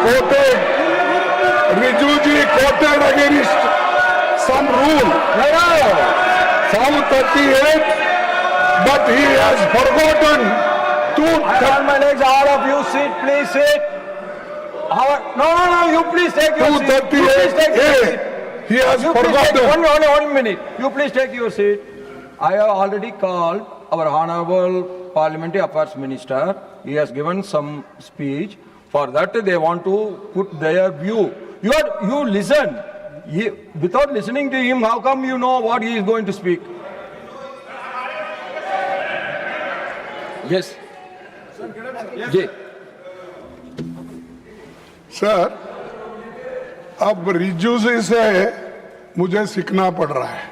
quoted, Rijuji quoted against some rule. Psalm 38, but he has forgotten to. I on my legs, all of you sit, please sit. No, you please take your seat. You please take your seat. 238A, he has forgotten. One minute. You please take your seat. I have already called our Honorable Parliamentary Affairs Minister. He has given some speech. For that, they want to put their view. You listen. Without listening to him, how come you know what he is going to speak? Yes. Yes. Sir, अब रिजुजी से मुझे सीखना पड़ रहा है।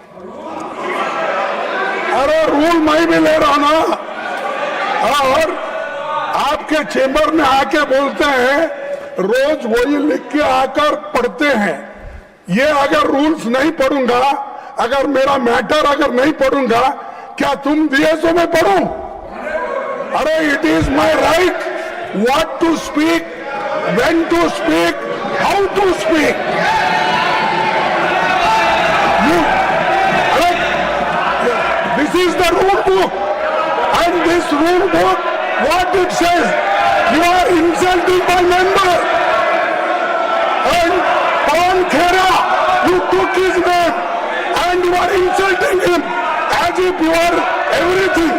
अरे rule मैं भी ले रहा ना, और आपके चेंबर में आके बोलते हैं, रोज वही लिख के आकर पढ़ते हैं। ये अगर रूल्स नहीं पढ़ूंगा, अगर मेरा मैटर अगर नहीं पढ़ूंगा, क्या तुम दिए सो मैं पढ़ूं? अरे it is my right what to speak, when to speak, how to speak. This is the rule book, and this rule book, what it says, you are insulting my member. And Pawan Khera, you took his name, and you are insulting him as if you are everything.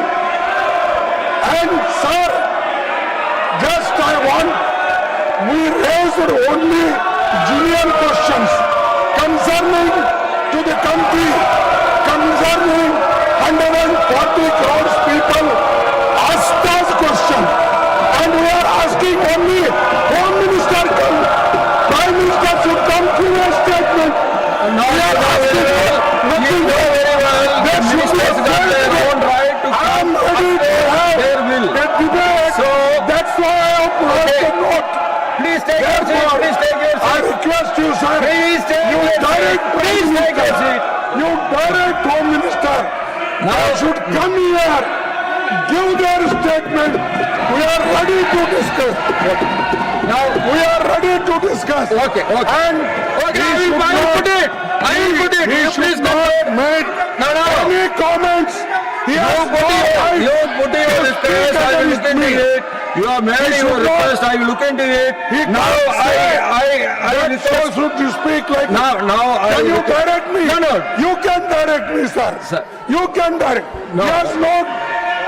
And sir, just I want, we raised only genuine questions concerning to the country, concerning 140 crores people asked us question, and we are asking only Home Minister come, Prime Minister should come to a statement. We are asking nothing. There should be a statement. I am ready to have a debate. So that's why I have brought the note. Please take your seat. Please take your I seat. request you, sir. Please take You your direct seat. Please take your seat. You direct Home Minister. Now should come here, give their statement. We are ready to discuss. Now we are ready to discuss. Okay. And Okay, he should I will not- put it. I will put it. He You should please not make No. any comments. He has no right You put your to request. speak I will against look into me. it. You have made He your should not- request. I will look into it. He Now can't say I that so request. should you speak like Now I Can you request- direct me? No. You can direct me, sir. Sir. You can direct. No.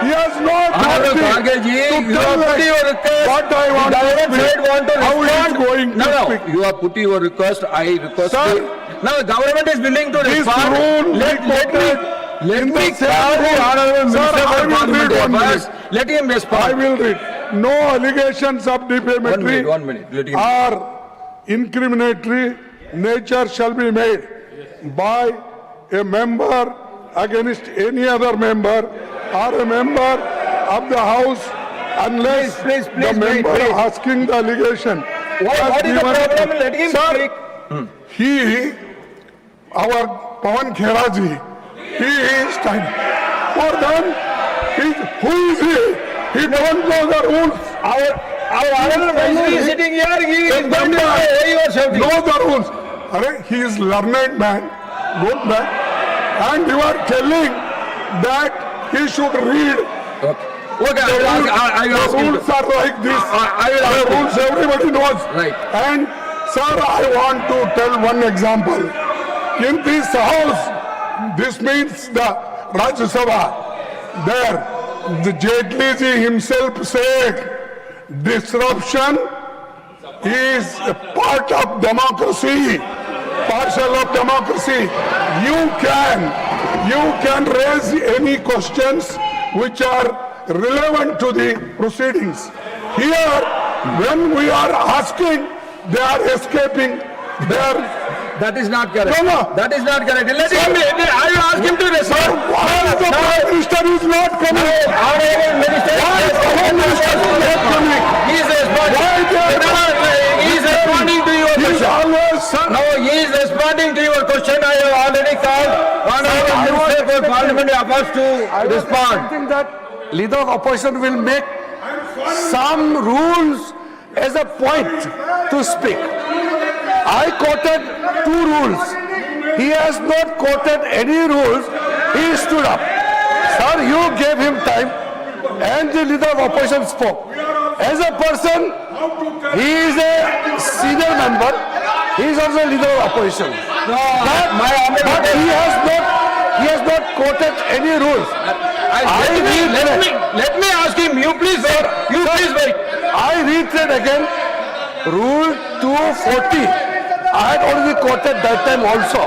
He has no Honorable authority Kharge ji, to you tell have put us your request. what I want The to government speak. side want to How he is respond. going to No. speak. You have put your request. I request. Sir. Now the government is willing to This respond. rule Let in me the same call the rule. Honorable Sir, Minister I for will read Parliamentary one Affairs. minute. Let him I respond. will read. No allegations of defamatory One minute. Let him. or incriminatory nature shall be made by a member against any other member or a member of the house unless Please, the member please. asking the allegation. What has is the given- problem? Let him Sir, speak. He, our Pawan Khera ji, he is time. For them, who is he? He don't know the rules. Our honorable minister is sitting here. He is going to say you are shouting. Know the rules. He is learned man, good man, and you are telling that he should read. Okay, The I will ask the him. rules are like this. I will ask The him. rules everybody knows. Right. And sir, I want to tell one example. In this house, this means the Rajya Sabha, there, the Jaitley ji himself said, disruption is a part of democracy, partial of democracy. You can raise any questions which are relevant to the proceedings. Here, when we are asking, they are escaping. They are. That is not correct. No. That is not correct. Let him. I will ask him to Sir, respond. why is the Prime Minister is not coming? Honorable Minister. Why is the Home Minister is not coming? He is responding. Why they are He is responding to your He is question. always, sir. No, he is responding to your question. I have already called Honorable Minister for Parliamentary Affairs to respond. Something that leader of opposition will make some rules as a point to speak. I quoted 2 rules. He has not quoted any rules. He stood up. Sir, you gave him time and the leader of opposition spoke. As a person, he is a senior member. He is also a leader of opposition. But he has not quoted any ruls. Let me ask him, you please wait. You please wait. I reiterate again, Rule 240. I had already quoted that time also.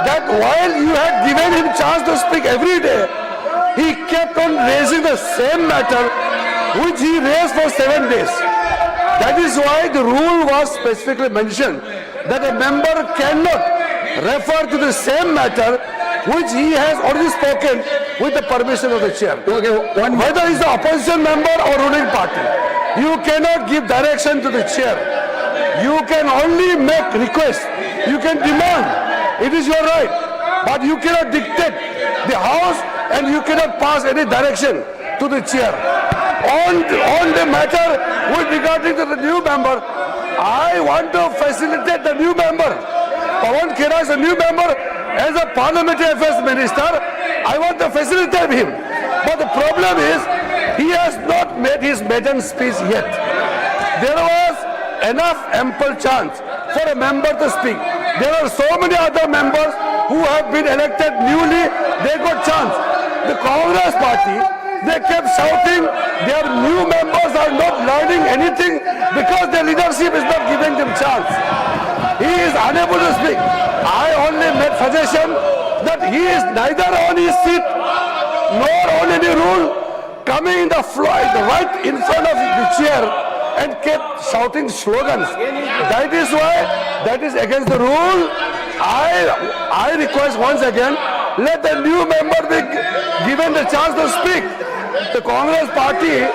That while you had given him chance to speak every day, he kept on raising the same matter which he raised for 7 days. That is why the rule was specifically mentioned that a member cannot refer to the same matter which he has already spoken with the permission of the chair. Okay, Whether he is the opposition member or ruling party, you cannot give direction to the chair. You can only make requests. You can demand. It is your right. But you cannot dictate the house and you cannot pass any direction to the chair. On the matter with regarding to the new member, I want to facilitate the new member. Pawan Khera is a new member. As a parliamentary affairs minister, I want to facilitate him. But the problem is, he has not made his maiden speech yet. There was enough ample chance for a member to speak. There are so many other members who have been elected newly, they got chance. The Congress party, they kept shouting their new members are not learning anything because their leadership is not giving them chance. He is unable to speak. I only made suggestion that he is neither on his seat nor on any rule, coming in the floor, right in front of the chair and kept shouting slogans. That is why, that is against the rule. I request once again, let the new member be given the chance to speak. The Congress party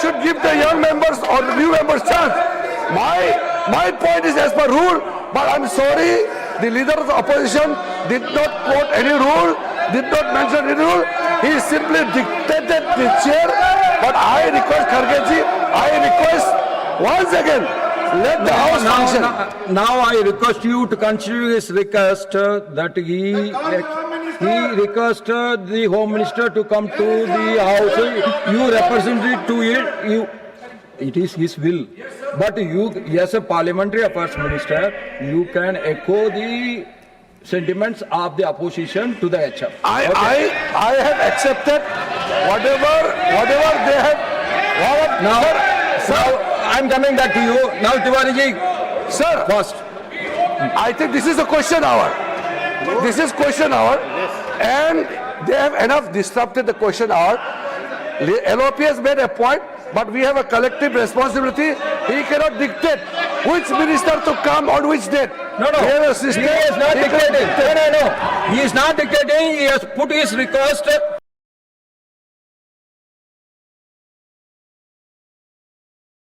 should give the young members or the new members chance. My point is as per rule, but I'm sorry, the leader of the opposition did not quote any rule, did not mention any rule. He simply dictated the chair. But I request Khargeji, I request once again, let the house function. Now I request you to consider his request that he requested the Home Minister to come to the house. You represent it to it. It is his will. But you, as a parliamentary affairs minister, you can echo the sentiments of the opposition to the HF. I have accepted whatever they have. Now I'm coming back to you. Now Tiwari ji, Sir, first. I think this is a question hour. This is question hour, and they have enough disrupted the question hour. LOP has made a point, but we have a collective responsibility. He cannot dictate which minister to come on which date. No. We have a system. He is not dictating. No. He is not dictating. He has put his request